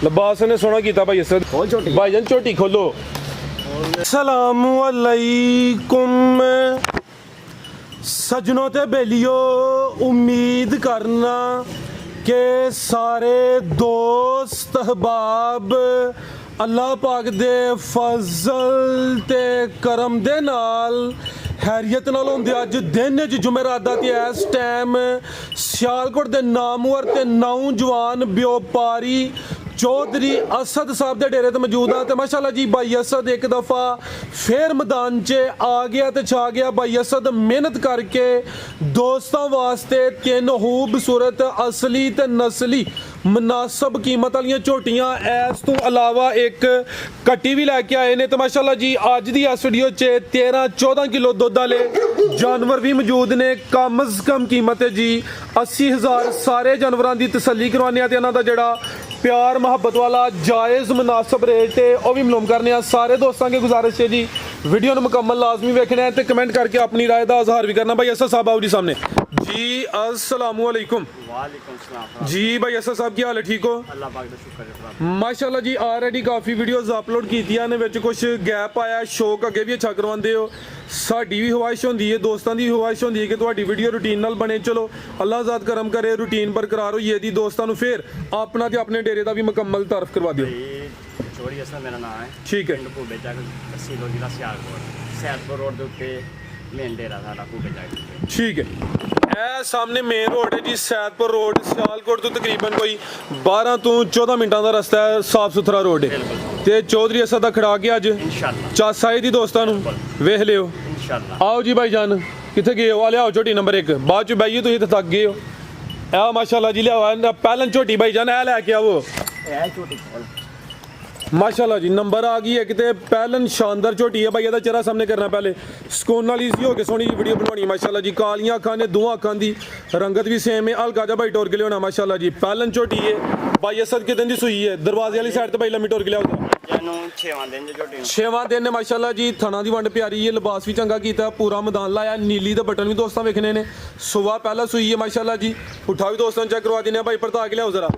लिबास ने सोना किया भाई असद भाईजान झोटी खोलो। अस्सलामु अलैकुम सजनों ते बेलियो, उम्मीद करना के सारे दोस्त अहबाब अल्लाह पाक दे फजल ते करम दे नाल हैरियत नाल होंदे। अज दिन च जुमेरात दा ते इस टाइम सियालकोट दे नामवर ते नौजवान व्यापारी चौधरी असद साहब दे डेरे ते मौजूद हाँ। तो माशाल्लाह जी भाई असद एक दफ़ा फिर मैदान च आ गया तो छा गया। भाई असद मेहनत करके दोस्तों वास्ते तीन खूबसूरत असली ते नस्ली मुनासब कीमत वाली झोटियां इस तो अलावा एक कट्टी भी लैके आए ने। तो माशाल्लाह जी अज दी इस वीडियो च 13-14 किलो दुध वाले जानवर भी मौजूद ने। कम अज कम कीमत है जी 80,000। सारे जानवरों की तसल्ली करवाने ते इन्हां दा जिहड़ा प्यार मुहब्बत वाला जायज़ मुनासब रेट है वह भी मालूम करने। सारे दोस्तों की गुजारिश है जी वीडियो ने मुकम्मल लाजमी वेखना है तो कमेंट करके अपनी राय का इजहार भी करना। भाई असद साहब आओ जी सामने जी। अस्सलामु अलैकुम। वालेकुम सलाम जी भाई असद साहब की हाल है, ठीक हो? अल्लाह पाक दा शुक्र है। माशाल्लाह जी ऑलरेडी काफ़ी वीडियोस अपलोड कीतियां ने, विच कुछ गैप आया। शौक अगे भी अच्छा करवाते हो, साडी भी ख्वाहिश होंदी है, दोस्तों की ख्वाहिश होंदी है कि तुहाडी वीडियो रूटीन नाल बने। चलो अल्लाह ज़ात करम करे, रूटीन बरकरार होई दी। दोस्तों नूं फिर अपना ते अपने डेरे का भी मुकम्मल तारफ करवा दिओ। चौधरी असद मेरा नाम है, ठीक है। पिंड भूबे चक, तहसील जिला सियालकोट, सैदपुर रोड के उत्ते मेन डेरा साडा भूबे चक। ठीक है, ए सामने मेन रोड है जी, सैदपुर रोड सियालकोट तो तकरीबन कोई 12 तो 14 मिनटों का रस्ता है। साफ सुथरा रोड है ते चौधरी असद दा खड़ा के अज इंशाअल्लाह चासा है दी दोस्तों नूं वेख लियो। इंशाअल्लाह आओ जी भाई जान कितने गए हो? लियाओ झोटी नंबर 1 बाद च बहिए तुम थक गए हो। ए माशाल्लाह जी लियाओ पहलन झोटी भाई जान ए लैके आओ। ए छोटी माशाल्लाह जी नंबर आ गई है कितने पहलन शानदार झोटी है भाई। ਇਹਦਾ चेहरा सामने करना पहले ਸਕੂਨ ਨਾਲ ਈਜ਼ੀ ਹੋ ਕੇ ਸੋਹਣੀ ਜੀ ਵੀਡੀਓ ਬਣਾਉਣੀ। ਮਾਸ਼ਾਅੱਲਾ ਜੀ ਕਾਲੀਆਂ ਅੱਖਾਂ ਨੇ, ਦੋਹਾਂ ਅੱਖਾਂ ਦੀ ਰੰਗਤ ਵੀ ਸੇਮ ਹੈ। ਹਲਕਾ ਜਿਹਾ ਭਾਈ ਟੋਰ ਕੇ ਲਿਆਉਣਾ ਮਾਸ਼ਾਅੱਲਾ ਜੀ। ਪਹਿਲਨ ਝੋਟੀ ਹੈ ਭਾਈ ਅਸਦ ਕਿਦਾਂ ਦੀ ਸੂਈ ਹੈ? ਦਰਵਾਜ਼ੇ ਵਾਲੀ ਸਾਈਡ ਤੇ ਭਾਈ ਲੰਮੀ ਟੋਰ ਕੇ ਲਿਆਓ। ਜਨੂੰ 6ਵਾਂ ਦਿਨ ਜੇ ਝੋਟੀ 6ਵਾਂ ਦਿਨ ਨੇ ਮਾਸ਼ਾਅੱਲਾ ਜੀ। ਥਣਾ ਦੀ ਵੰਡ ਪਿਆਰੀ ਹੈ, ਲਿਬਾਸ ਵੀ ਚੰਗਾ ਕੀਤਾ, ਪੂਰਾ ਮੈਦਾਨ ਲਾਇਆ। ਨੀਲੀ ਦੇ ਬਟਨ ਵੀ ਦੋਸਤਾਂ ਵੇਖਣੇ ਨੇ। ਸੁਬਾ ਪਹਿਲਾ ਸੂਈ ਹੈ ਮਾਸ਼ਾਅੱਲਾ ਜੀ। ਪੁੱਠਾ ਵੀ ਦੋਸਤਾਂ ਚੈੱਕ ਕਰਵਾ ਦਿੰਦੇ ਆ ਭਾਈ, ਪਰਤਾ ਕੇ ਲਿਆਓ ਜ਼ਰਾ।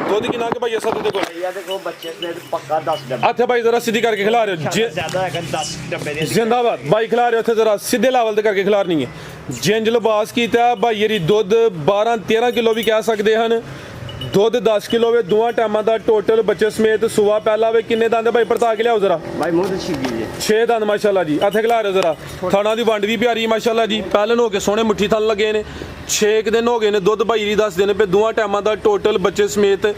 ਦੁੱਧ ਕਿੰਨਾ ਕਿ ਭਾਈ ਅਸਦ ਦੇ ਕੋਲ? ਇਹ ਦੇਖੋ ਬੱਚੇ ਨੇ ਪੱਕਾ 10 ਡੱਬੇ। ਇੱਥੇ ਭਾਈ ਜ਼ਰਾ ਸਿੱਧੀ ਕਰਕੇ ਖਿਲਾ ਰਹੇ ਹੋ। ਜ਼ਿਆਦਾ ਹੈਗਾ 10 ਡੱਬੇ ਦੇ जिंदाबाद भाई खिला रहे हो जरा सीधे लेवल ते करके खिलारनी है। जिंज लिबास कीता भाई यरी दुध 12-13 किलो भी कह सकते हैं। दुध 10 किलो वे दोवां टाइमां दा टोटल बच्चे समेत। सुबह पहला वे किन्ने दंद भाई परता के लियाओ जरा। भाई मुंह ते छिगी जे 6 दंद माशाल्लाह जी। इत्थे खिला रहे जरा। थाना दी वंड भी प्यारी माशाल्लाह जी। पहलन हो के सोहने मुट्ठी थल लगे ने। 6 दिन हो गए ने दुध भाई 10 दिन पे दोवां टाइमां दा टोटल बच्चे समेत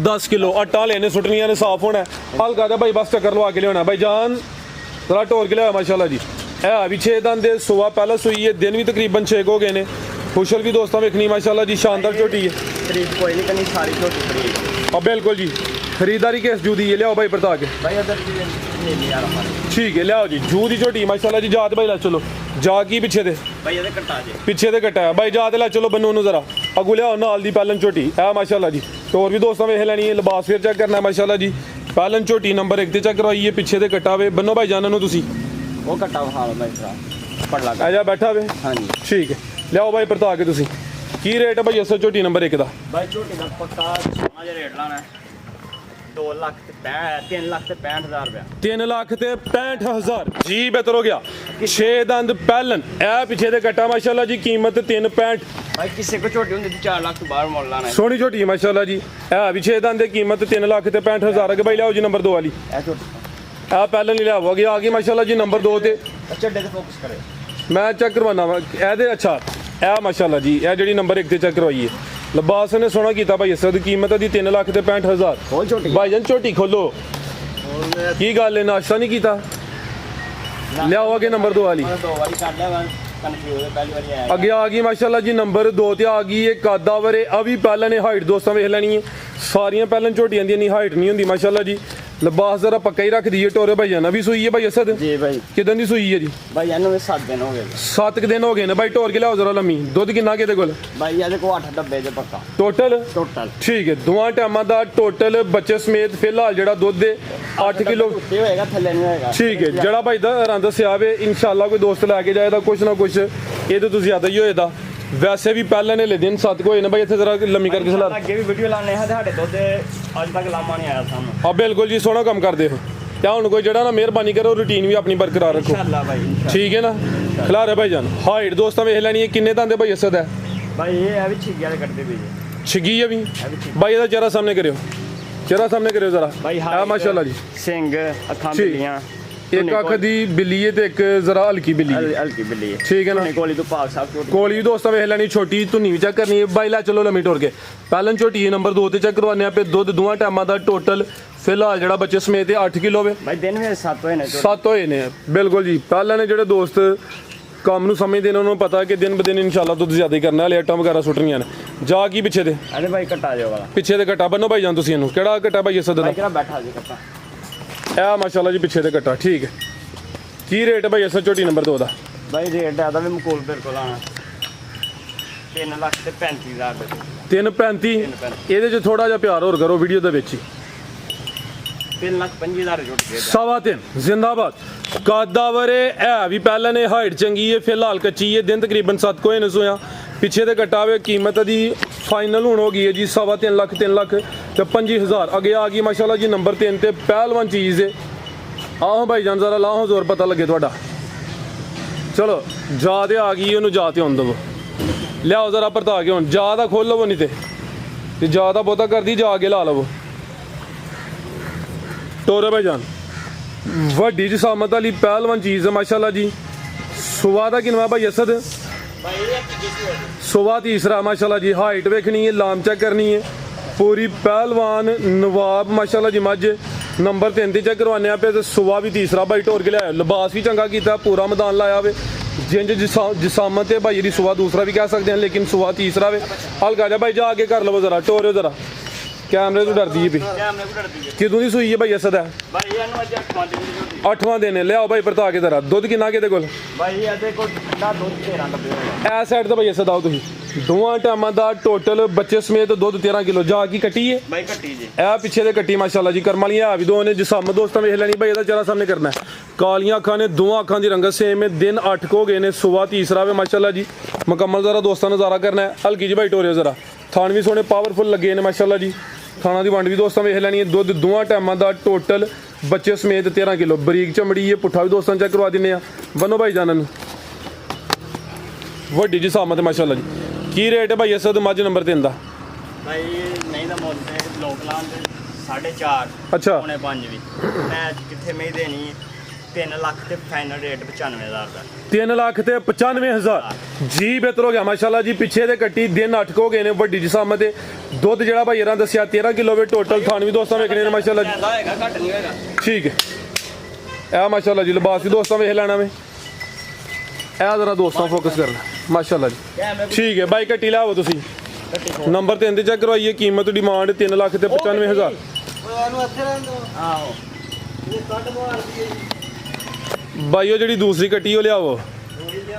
10 किलो। आटा लेने सुटनियां ने साफ होना हल्का दा भाई बस चक्कर लवा के लियाना भाई जान जरा टोर के लिया माशाल्लाह जी। है भी 6 दंद सुबह पहला सुई है, दिन भी तकरीबन 6 हो गए ने। खुशल भी दोस्तों वेखनी माशाल्लाह जी, शानदार झोटी है। खरीद कोई नहीं करनी, सारी झोटी खरीद। अब बिल्कुल जी खरीदारी किस जू दी है? लियाओ भाई परता के भाई अदर ले लिया हमारे। ठीक है लियाओ जी जू दी झोटी माशाल्लाह जी। जात भाई ला चलो जा की पीछे दे भाई ये कटा जे पिछे दे कटा है भाई। जात ला चलो बनो नु जरा अगू लियाओ नाल दी पहलन झोटी है माशाल्लाह जी। तो और भी दोस्तों वेख लेनी है। लिबास फिर चेक करना है माशाल्लाह जी। पहलन झोटी नंबर 1 ते चेक करवाई है, पिछे दे कटा वे बनो भाई जान नु तुसी वो कटा हाल भाई साहब पड़ लगा आजा बैठा वे। हां जी ठीक है लियाओ भाई परता के तुसी की रेट है भाई असद झोटी नंबर 1 दा? भाई झोटी का पक्का सोना जे रेट लाना है 2 लाख ते 3 लाख ते 65,000 रुपया। 3 लाख ते 65,000 जी बेहतर हो गया। 6 दंद पहलन ए पिछे दे कटा माशाल्लाह जी। कीमत 365। भाई किसी को छोटी होती 4 लाख तो बाहर मोल लाना है। सोहनी झोटी है माशाल्लाह जी। है भी 6 दंद कीमत 3 लाख ते 65,000 है भाई। लियाओ जी नंबर 2 वाली ए छोटी ए पहलन ही लियाओ आ गई माशाल्लाह जी नंबर 2 ते। अच्छा डे फोकस करे मैं चेक करवाना वा ए। अच्छा ए माशाल्लाह जी ए जेडी नंबर 1 ते चेक करवाई है। लिबास ने सोना किया भाई असद। कीमत दी 3 लाख ते 65,000। खोल छोटी भाई जान झोटी खोलो की गल है, नाश्ता नहीं किया? लियाओ आगे नंबर 2 वाली 2 वाली काट लिया कंफ्यूज पहली वाली आया अगे आ गई माशाल्लाह जी। नंबर 2 ते आ गई है कादावरे। अभी पहले ने हाइट दोस्तों वेख लेनी है। सारियां पहलन झोटियां दी हाइट नहीं होंदी माशाल्लाह जी। लिबास जरा पक्का ही रख दी है। टोरे भाई जाना भी सुई है भाई असद जी भाई। किदन दी सुई है जी? भाई यानो में 7 दिन हो गए। 7 दिन हो गए ने भाई। टोर के लियाओ जरा लम्मी। दुध किन्ना के कोल? भाई ये देखो 8 डब्बे जे पक्का टोटल टोटल। ठीक है दोवां टाइमां दा टोटल बच्चे समेत फिलहाल जेड़ा दुध 8 किलो उत्ते होएगा थल्ले नहीं होएगा। ठीक है जेड़ा भाई दा रंग दस्सिया वे इंशाल्लाह कोई दोस्त लैके जाएगा कुछ ना कुछ ये तो ज्यादा ही होएगा। वैसे भी पहले ने ले दिन 7 को होए ने भाई। इत्थे जरा लम्मी करके सला अगे भी वीडियो लाने हैं साडे दुध ਅੱਜ ਤੱਕ ਲਾਮਾ ਨਹੀਂ ਆਇਆ ਸਾਨੂੰ। ਆ ਬਿਲਕੁਲ ਜੀ ਸੋਹਣਾ ਕੰਮ ਕਰਦੇ ਹੋ ਤੇ ਹੁਣ ਕੋਈ ਜਿਹੜਾ ਨਾ ਮਿਹਰਬਾਨੀ ਕਰੋ ਰੂਟੀਨ ਵੀ ਆਪਣੀ ਬਰਕਰਾਰ ਰੱਖੋ ਇਨਸ਼ਾਅੱਲਾ ਭਾਈ ਇਨਸ਼ਾਅੱਲਾ। ਠੀਕ ਹੈ ਨਾ ਖਿਲਾਰੇ ਭਾਈ ਜਾਨ ਹਾਈਟ ਦੋਸਤਾਂ ਵੇਖ ਲੈਣੀ ਹੈ ਕਿੰਨੇ ਦੰਦ ਭਾਈ ਅਸਦ ਹੈ ਭਾਈ ਇਹ ਵੀ ਛਿੱਗਿਆ ਦੇ ਕੱਟਦੇ ਵੀ ਜੀ। ਛਿੱਗੀ ਹੈ ਵੀ ਭਾਈ ਇਹਦਾ ਚਿਹਰਾ ਸਾਹਮਣੇ ਕਰਿਓ ਚਿਹਰਾ ਸਾਹਮਣੇ ਕਰਿਓ ਜ਼ਰਾ ਭਾਈ ਆ ਮਾਸ਼ਾਅੱਲਾ ਜੀ ਸਿੰਘ ਅੱਖਾਂ ਠੀਕ। ਬਿੱਲੀਆਂ ਇੱਕ ਅੱਖ ਦੀ ਬਿੱਲੀ ਹੈ ਤੇ ਇੱਕ ਜ਼ਰਾ ਹਲਕੀ ਬਿੱਲੀ ਹੈ ਹਲਕੀ ਬਿੱਲੀ ਹੈ ਠੀਕ ਹੈ ਨਾ ਕੋਲੀ ਤੋਂ ਭਾਗ ਸਾਹਿਬ ਛੋਟੀ ਕੋਲੀ ਦੋਸਤਾਂ ਵੇਖ ਲੈਣੀ ਛੋਟੀ ਧੁੰਨੀ ਵੀ ਚੈੱਕ ਕਰਨੀ ਹੈ ਬਾਈ ਲੈ ਚਲੋ ਲੰਮੀ ਟੋਰ ਕੇ ਪਹਿਲਾਂ ਝੋਟੀ ਨੰਬਰ 2 ਤੇ ਚੈੱਕ ਕਰਵਾਉਂਦੇ ਆ ਪੇ ਦੁੱਧ ਦੋਵਾਂ ਟਾਈਮਾਂ ਦਾ ਟੋਟਲ ਫਿਲਹਾਲ ਜਿਹੜਾ ਬੱਚੇ ਸਮੇਤ 8 ਕਿਲੋ ਹੋਵੇ ਭਾਈ ਦਿਨ ਵੀ 7 ਹੋਏ ਨੇ 7 ਹੋਏ ਨੇ ਬਿਲਕੁਲ ਜੀ ਪਹਿਲਾਂ ਨੇ ਜਿਹੜੇ ਦੋਸਤ ਕੰਮ ਨੂੰ ਸਮਝਦੇ ਨੇ ਉਹਨਾਂ ਨੂੰ ਪਤਾ ਕਿ ਦਿਨ ਬ ਦਿਨ ਇਨਸ਼ਾਅੱਲਾ ਦੁੱਧ ਜ਼ਿਆਦਾ ਹੀ ਕਰਨਾ ਲੇਟਾਂ ਵਗੈਰਾ ਸੁੱਟਣੀਆਂ ਨੇ ਜਾ ਕੀ ਪਿੱਛੇ ਦੇ ਅਰੇ ਭਾਈ ਕੱਟਾ ਜਾਓ ਵਾਲਾ ਪਿੱਛੇ ਦੇ ਕੱਟਾ ਬੰਨੋ ਭਾਈ ਜਾਨ ਤੁਸੀਂ ਇਹਨੂੰ ਕਿਹੜਾ ਕੱਟਾ ਭਾਈ ਅਸਦ ਭਾਈ ਦਾ ਕਿਹੜਾ ਬੈਠਾ ਜੀ ਕੱਟਾ ਇਹ ਮਾਸ਼ਾਅੱਲਾ ਜੀ ਪਿੱਛੇ ਦੇ ਕੱਟਾ ਠੀਕ ਹੈ ਕੀ ਰੇਟ ਭਾਈ ਅਸਦ ਝੋਟੀ ਨੰਬਰ 2 ਦਾ ਭਾਈ ਰੇਟ ਆਦਾ ਵੀ ਮਕੂਲ ਬਿਲਕੁਲ ਆਣਾ 3,35,000 ਰੁਪਏ 335 ਇਹਦੇ 'ਚ ਥੋੜਾ ਜਿਹਾ ਪਿਆਰ ਹੋਰ ਕਰੋ ਵੀਡੀਓ ਦੇ ਵਿੱਚ ਹੀ 3,25,000 ਜੁੜ ਗਏ ਸਵਾ 3 ਜ਼ਿੰਦਾਬਾਦ ਕਾਦਾਵਰੇ ਇਹ ਵੀ ਪਹਿਲਾਂ ਨੇ ਹਾਈਟ ਚੰਗੀ ਹੈ ਫਿਲਹਾਲ ਕੱਚੀ ਹੈ ਦਿਨ ਤਕਰੀਬਨ 7 ਕੋਈ ਨਸ ਹੋਇਆ ਪਿੱਛੇ ਦੇ ਕਟਾਵੇ ਕੀਮਤ ਦੀ ਫਾਈਨਲ ਹੁਣ ਹੋ ਗਈ ਹੈ ਜੀ 3.5 ਲੱਖ 3 ਲੱਖ ਤੇ 25,000 ਅੱਗੇ ਆ ਗਈ ਮਾਸ਼ਾਅੱਲਾ ਜੀ ਨੰਬਰ 3 ਤੇ ਪਹਿਲਵਾਨ ਚੀਜ਼ ਹੈ ਆਹੋ ਭਾਈ ਜਾਨ ਜ਼ਰਾ ਲਾਹੋ ਜ਼ੋਰ ਪਤਾ ਲੱਗੇ ਤੁਹਾਡਾ ਚਲੋ ਜਾ ਤੇ ਆ ਗਈ ਉਹਨੂੰ ਜਾ ਤੇ ਹੁਣ ਦਵੋ ਲਿਆਓ ਜ਼ਰਾ ਪਰਤਾ ਕੇ ਹੁਣ ਜਾ ਦਾ ਖੋਲ ਲਵੋ ਨਹੀਂ ਤੇ ਜਾ ਦਾ ਬਹੁਤਾ ਕਰਦੀ ਜਾ ਕੇ ਲਾ ਲਵੋ ਟੋਰੇ ਭਾਈ ਜਾਨ ਵੱਡੀ ਜਸਾਮਤ ਵਾਲੀ ਪਹਿਲਵਾਨ ਚੀਜ਼ ਹੈ ਮਾਸ਼ਾਅੱਲਾ ਜੀ ਸੁਵਾ ਦਾ ਕਿਨਵਾ ਭਾਈ ਅਸਦ ਭਾਈ ਇਹ ਸੁਵਾ ਤੀਸਰਾ ਮਾਸ਼ਾਅੱਲਾ ਜੀ ਹਾਈਟ ਵੇਖਣੀ ਹੈ ਲਾਮ ਚੈੱਕ ਕਰਨੀ ਹੈ ਪੂਰੀ ਪਹਿਲਵਾਨ ਨਵਾਬ ਮਾਸ਼ਾਅੱਲਾ ਜੀ ਮੱਝ ਨੰਬਰ 3 ਤੇ ਚੈੱਕ ਕਰਵਾਉਂਦੇ ਆ ਤੇ ਸੁਵਾ ਵੀ ਤੀਸਰਾ ਭਾਈ ਟੋਰ ਕੇ ਲਿਆਇਆ ਲਿਬਾਸ ਵੀ ਚੰਗਾ ਕੀਤਾ ਪੂਰਾ ਮੈਦਾਨ ਲਾਇਆ ਵੇ ਜਿੰਜ ਜਸਾਮਤ ਤੇ ਭਾਈ ਦੀ ਸੁਵਾ ਦੂਸਰਾ ਵੀ ਕਹਿ ਸਕਦੇ ਹਾਂ ਲੇਕਿਨ ਸੁਵਾ ਤੀਸਰਾ ਵੇ ਹਲਕਾ ਜਾ ਭਾਈ ਜਾ ਕੇ ਕਰ ਲਵੋ ਜ਼ਰਾ ਟੋਰਿਓ ਜ਼ਰਾ ਕੈਮਰੇ ਤੋਂ ਡਰਦੀ ਹੈ ਵੀ ਕੈਮਰੇ ਕੋ ਡਰਦੀ ਹੈ ਕਿਦੋਂ ਦੀ ਸੂਈ ਹੈ ਭਾਈ ਅਸਦ ਹੈ ਭਾਈ ਇਹਨੂੰ ਅੱਜ 8ਵਾਂ ਦਿਨ ਦੀ ਝੋਟੀ 8ਵਾਂ ਦਿਨ ਹੈ ਲਿਆਓ ਭਾਈ ਪਰਤਾ ਕੇ ਜ਼ਰਾ ਦੁੱਧ ਕਿੰਨਾ ਕਿਤੇ ਕੋਲ ਭਾਈ ਇਹਦੇ ਕੋਲ ਠੰਡਾ ਦੁੱਧ 13 ਡੱਬੇ ਹੋਏ ਐ ਸਾਈਡ ਤੇ ਭਾਈ ਅਸਦ ਆਓ ਤੁਸੀਂ ਦੋਵਾਂ ਟਾਈਮਾਂ ਦਾ ਟੋਟਲ ਬੱਚੇ ਸਮੇਤ ਦੁੱਧ 13 ਕਿਲੋ ਜਾ ਕੀ ਕੱਟੀ ਹੈ ਭਾਈ ਕੱਟੀ ਜੀ ਇਹ ਪਿੱਛੇ ਦੇ ਕੱਟੀ ਮਾਸ਼ਾਅੱਲਾ ਜੀ ਕਰਮ ਵਾਲੀਆਂ ਆ ਵੀ ਦੋ ਨੇ ਜਿਸਮ ਦੋਸਤਾਂ ਵੇਖ ਲੈਣੀ ਭਾਈ ਇਹਦਾ ਚਿਹਰਾ ਸਾਹਮਣੇ ਕਰਨਾ ਕਾਲੀਆਂ ਅੱਖਾਂ ਨੇ ਦੋਵਾਂ ਅੱਖਾਂ ਦੀ ਰੰਗਤ ਸੇਮ ਹੈ ਦਿਨ 8 ਹੋ ਗਏ ਨੇ ਸੁਬਾ ਤੀਸਰਾ ਵੇ ਮਾਸ਼ਾਅੱਲਾ ਜੀ ਮੁਕੰਮਲ ਜ਼ਰਾ ਦੋਸਤਾਂ ਨਜ਼ਾਰਾ ਕਰਨਾ ਹੈ ਹਲਕੀ ਜੀ ਭਾਈ ਟੋਰਿਓ ਜ਼ਰਾ ਥਾਣ ਵੀ ਸੋਹਣੇ ਪਾਵਰਫੁਲ ਲੱਗੇ ਨੇ ਮਾਸ਼ਾਅੱਲਾ ਜੀ ਖਾਣਾ ਦੀ ਵੰਡ ਵੀ ਦੋਸਤਾਂ ਵੇਖ ਲੈਣੀ ਹੈ ਦੁੱਧ ਦੋਵਾਂ ਟਾਈਮਾਂ ਦਾ ਟੋਟਲ ਬੱਚੇ ਸਮੇਤ 13 ਕਿਲੋ ਬਰੀਕ ਚਮੜੀ ਹੈ ਪੁੱਠਾ ਵੀ ਦੋਸਤਾਂ ਚੈੱਕ ਕਰਵਾ ਦਿੰਨੇ ਆ ਬੰਨੋ ਭਾਈ ਜਾਨਾਂ ਨੂੰ ਵੱਡੀ ਜੀ ਸਾਮਤ ਮਾਸ਼ਾਅੱਲਾ ਜੀ ਕੀ ਰੇਟ ਹੈ ਭਾਈ ਅਸਦ ਮੱਝ ਨੰਬਰ 3 ਦਾ ਭਾਈ ਨਹੀਂ ਤਾਂ ਮੁੱਲ ਤੇ ਲੋਕ ਲਾਂ ਦੇ 4.5 ਅੱਛਾ ਪੌਣੇ 5 ਵੀ ਮੈਂ ਕਿੱਥੇ ਮੈਂ ਦੇਣੀ 3 ਲੱਖ ਤੇ ਫਾਈਨਲ ਰੇਟ 95,000 ਦਾ 3 ਲੱਖ ਤੇ 95,000 ਜੀ ਬਿਹਤਰ ਹੋ ਗਿਆ ਮਾਸ਼ਾਅੱਲਾ ਜੀ ਪਿੱਛੇ ਦੇ ਕੱਟੀ ਦਿਨ 8 ਹੋ ਗਏ ਨੇ ਵੱਡੀ ਜਿਸਾਮਤ ਦੇ ਦੁੱਧ ਜਿਹੜਾ ਭਾਈ ਇਹਨਾਂ ਦੱਸਿਆ 13 ਕਿਲੋ ਵੇ ਟੋਟਲ ਥਾਣ ਵੀ ਦੋਸਤਾਂ ਵੇਖਣੇ ਨੇ ਮਾਸ਼ਾਅੱਲਾ ਜੀ ਹੋਏਗਾ ਘੱਟ ਨਹੀਂ ਹੋਏਗਾ ਠੀਕ ਹੈ ਇਹ ਮਾਸ਼ਾਅੱਲਾ ਜੀ ਲਿਬਾਸ ਵੀ ਦੋਸਤਾਂ ਵੇਖ ਲੈਣਾ ਵੇ ਇਹ ਜ਼ਰਾ ਦੋਸਤਾਂ ਫੋਕਸ ਕਰਨਾ ਮਾਸ਼ਾਅੱਲਾ ਜੀ ਠੀਕ ਹੈ ਬਾਈ ਕੱਟੀ ਲਾਓ ਤੁਸੀਂ ਨੰਬਰ 3 ਤੇ ਚੈੱਕ ਕਰਵਾਈਏ ਕੀਮਤ ਡਿਮਾਂਡ 3 ਲੱਖ ਤੇ 95,000 ਆਹੋ ਬਾਈ ਉਹ ਜਿਹੜੀ ਦੂਸਰੀ ਕੱਟੀ ਉਹ ਲਿਆਓ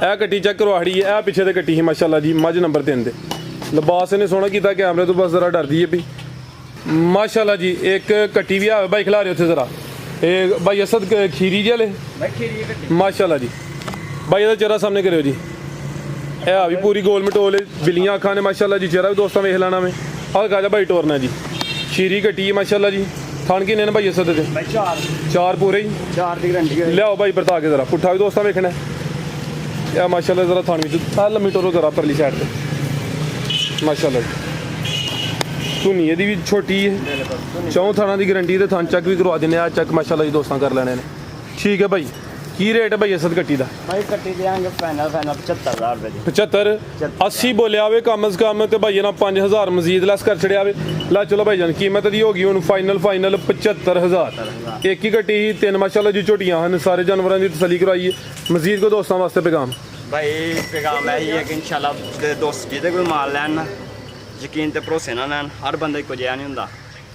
ਇਹ ਕੱਟੀ ਚੈੱਕ ਕਰਵਾੜੀ ਹੈ ਇਹ ਪਿੱਛੇ ਤੇ ਕੱਟੀ ਸੀ ਮਾਸ਼ਾਅੱਲਾ ਜੀ ਮੱਝ ਨੰਬਰ 3 ਤੇ ਲਿਬਾਸ ਨੇ ਸੋਹਣਾ ਕੀਤਾ ਕੈਮਰੇ ਤੋਂ ਬਸ ਜ਼ਰਾ ਡਰਦੀ ਹੈ ਵੀ ਮਾਸ਼ਾਅੱਲਾ ਜੀ ਇੱਕ ਕੱਟੀ ਵੀ ਆਵੇ ਬਾਈ ਖਿਲਾ ਰਹੇ ਉੱਥੇ ਜ਼ਰਾ ਇਹ ਬਾਈ ਅਸਦ ਖੀਰੀ ਜੀ ਵਾਲੇ ਭਾਈ ਖੀਰੀ ਕੱਟੀ ਮਾਸ਼ਾਅੱਲਾ ਜੀ ਬਾਈ ਇਹਦਾ ਚਿਹਰਾ ਸਾਹਮਣੇ ਕਰਿਓ ਜੀ ਇਹ ਆ ਵੀ ਪੂਰੀ ਗੋਲ ਮਟੋਲ ਬਿੱਲੀਆਂ ਅੱਖਾਂ ਨੇ ਮਾਸ਼ਾਅੱਲਾ ਜੀ ਚਿਹਰਾ ਵੀ ਦੋਸਤਾਂ ਵੇਖ ਲੈਣਾ ਵੇ ਹਲਕਾ ਜਿਹਾ ਭਾਈ ਟੋਰਨਾ ਜੀ ਖੀਰੀ ਕੱਟੀ ਹੈ ਮਾਸ਼ਾਅੱਲਾ ਜੀ ਥਣ ਕਿੰਨੇ ਨੇ ਭਾਈ ਅਸਦ ਦੇ ਭਾਈ 4 ਪੂਰੇ ਹੀ 4 ਦੀ ਗਰੰਟੀ ਹੈ ਲਿਆਓ ਭਾਈ ਵਰਤਾ ਕੇ ਜ਼ਰਾ ਪੁੱਠਾ ਵੀ ਦੋਸਤਾਂ ਵੇਖਣਾ ਇਹ ਮਾਸ਼ਾਅੱਲਾ ਜ਼ਰਾ ਥਣ ਵਿੱਚ ਆ ਲੰਮੀ ਟੋਰੋ ਜ਼ਰਾ ਪਰਲੀ ਸਾਈਡ ਤੇ ਮਾਸ਼ਾਅੱਲਾ ਧੁਨੀ ਇਹਦੀ ਵੀ ਛੋਟੀ ਹੈ ਬਿਲਕੁਲ ਚੌਂ ਥਾਣਾ ਦੀ ਗਾਰੰਟੀ ਤੇ ਥਣ ਚੱਕ ਵੀ ਕਰਵਾ ਦਿੰਦੇ ਆ ਚੱਕ ਮਾਸ਼ਾਅੱਲਾ ਜੀ ਦੋਸਤਾਂ ਕਰ ਲੈਣੇ ਨੇ ਠੀਕ ਹੈ ਭਾਈ ਕੀ ਰੇਟ ਹੈ ਭਾਈ ਅਸਦ ਕੱਟੀ ਦਾ ਭਾਈ ਕੱਟੀ ਦੇਾਂਗੇ ਫਾਈਨਲ 75000 ਰੁਪਏ ਦੀ 75 80 ਬੋਲਿਆ ਵੇ ਕਮ ਸੇ ਕਮ ਤੇ ਭਾਈ ਇਹਨਾਂ 5000 ਮਜ਼ੀਦ ਲੈਸ ਕਰ ਛੜਿਆ ਵੇ ਲੈ ਚਲੋ ਭਾਈ ਜਾਨ ਕੀਮਤ ਦੀ ਹੋ ਗਈ ਹੁਣ ਫਾਈਨਲ 75000 ਇੱਕ ਹੀ ਕੱਟੀ ਹੀ ਤਿੰਨ ਮਾਸ਼ਾਅੱਲਾ ਜੀ ਝੋਟੀਆਂ ਹਨ ਸਾਰੇ ਜਾਨਵਰਾਂ ਦੀ ਤਸੱਲੀ ਕਰਵਾਈ ਹੈ ਮਜ਼ੀਦ ਕੋ ਦੋਸਤਾਂ ਵਾਸਤੇ ਪੈਗਾਮ ਭਾਈ ਪੈਗਾਮ ਇਹ ਹੀ ਹੈ ਕਿ ਇਨਸ਼ਾਅੱਲਾ ਦੇ ਦੋਸਤ ਜਿਹਦੇ ਕੋਈ ਮਾਲ ਲੈਣ ਯਕੀਨ ਤੇ ਭਰੋਸੇ ਨਾਲ ਲੈਣ ਹਰ ਬੰਦਾ ਇੱਕੋ ਜਿਹਾ ਨਹੀਂ ਹੁੰਦਾ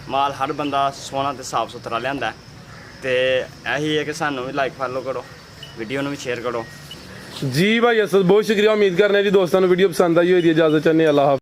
ਮਾਲ ਹਰ ਬੰਦਾ ਸੋਹਣਾ ਤੇ ਸਾਫ਼ ਸੁਥਰਾ ਲਿਆਂਦਾ ਤੇ ਇਹੀ ਹੈ ਕਿ ਸਾਨੂੰ ਵੀ ਲਾਈਕ ਫਾਲੋ ਕਰੋ ਵੀਡੀਓ ਨੂੰ ਵੀ ਸ਼ੇਅਰ ਕਰੋ ਜੀ ਭਾਈ ਅਸਦ ਬਹੁਤ ਸ਼ੁਕਰੀਆ ਉਮੀਦ ਕਰਨੇ ਜੀ ਦੋਸਤਾਂ ਨੂੰ ਵੀਡੀਓ ਪਸੰਦ ਆਈ ਹੋਈ ਦੀ ਇਜਾਜ਼ਤ ਚਾਹੁੰਦੇ ਅੱਲਾਹ